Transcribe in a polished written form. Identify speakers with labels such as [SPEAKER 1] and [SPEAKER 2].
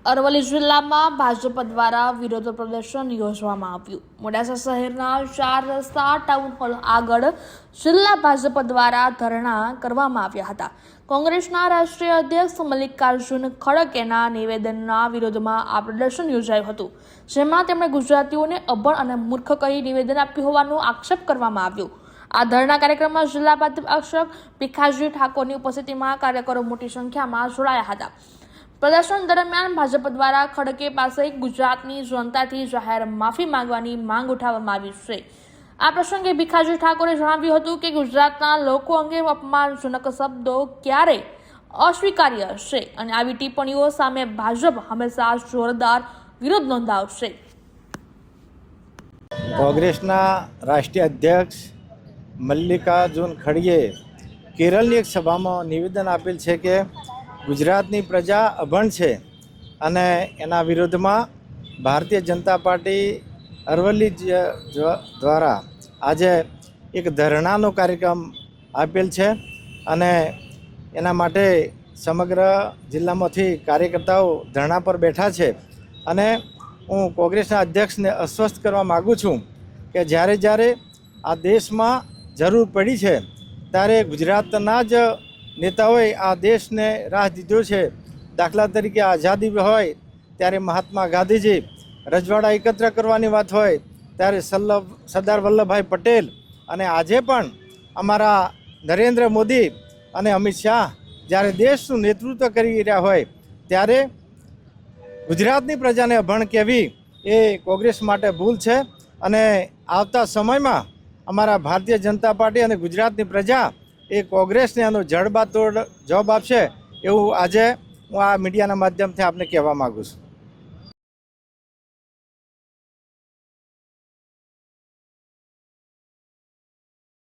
[SPEAKER 1] અરવલ્લી જિલ્લામાં ભાજપ દ્વારા વિરોધ પ્રદર્શન યોજવામાં આવ્યું। મોડાસા શહેરના 4 રસ્તા ટાઉન હોલ આગળ જિલ્લા ભાજપ દ્વારા ધરણા કરવામાં આવ્યા હતા। કોંગ્રેસના રાષ્ટ્રીય અધ્યક્ષ મલ્લિકાર્જુન ખડગેના નિવેદનના વિરોધમાં આ પ્રદર્શન યોજાયું હતું, જેમાં તેમણે ગુજરાતીઓને અભણ અને મૂર્ખ કહી નિવેદન આપ્યું હોવાનો આક્ષેપ કરવામાં આવ્યો। આ ધરણા કાર્યક્રમમાં જિલ્લા ભાજપ અધ્યક્ષ ભીખાજી ઠાકોરની ઉપસ્થિતિમાં કાર્યકરો મોટી સંખ્યામાં જોડાયા હતા। પ્રદર્શન દરમિયાન ભાજપ દ્વારા ખડગે પાસે ગુજરાતની જનતાથી જાહેર માફી માંગવાની માંગ ઉઠાવવામાં આવી છે। આ પ્રસંગે ભીખાજી ઠાકોરે જણાવ્યું હતું કે ગુજરાતના લોકો અંગે અપમાનજનક શબ્દો ક્યારેય અસ્વીકાર્ય છે અને આવી ટિપ્પણીઓ સામે ભાજપ હંમેશા જોરદાર વિરોધ નોંધાવશે।
[SPEAKER 2] કોંગ્રેસના રાષ્ટ્રીય અધ્યક્ષ મલ્લિકાર્જુન ખડગે કેરળની એક સભામાં નિવેદન આપેલ છે કે ગુજરાતની પ્રજા અભણ છે અને એના વિરોધમાં ભારતીય જનતા પાર્ટી અરવલ્લી દ્વારા આજે એક ધરણાનો કાર્યક્રમ આપેલ છે અને એના માટે સમગ્ર જિલ્લામાંથી કાર્યકર્તાઓ ધરણા પર બેઠા છે। અને હું કોંગ્રેસના અધ્યક્ષને અસ્વસ્થ કરવા માગું છું કે જ્યારે આ દેશમાં જરૂર પડી છે ત્યારે ગુજરાતના જ નેતાઓએ આ દેશને રાહ દીધો છે। દાખલા તરીકે આઝાદી હોય ત્યારે મહાત્મા ગાંધીજી, રજવાડા એકત્ર કરવાની વાત હોય ત્યારે સરદાર વલ્લભભાઈ પટેલ, અને આજે પણ અમારા નરેન્દ્ર મોદી અને અમિત શાહ જ્યારે દેશનું નેતૃત્વ કરી રહ્યા હોય ત્યારે ગુજરાતની પ્રજાને અભણ કહેવી એ કોંગ્રેસ માટે ભૂલ છે। અને આવતા સમયમાં અમારા ભારતીય જનતા પાર્ટી અને ગુજરાતની પ્રજા એ કોંગ્રેસને આનો જડબાતોડ જવાબ આપશે એવું આજે હું આ મીડિયાના માધ્યમથી આપને કહેવા માગું છું।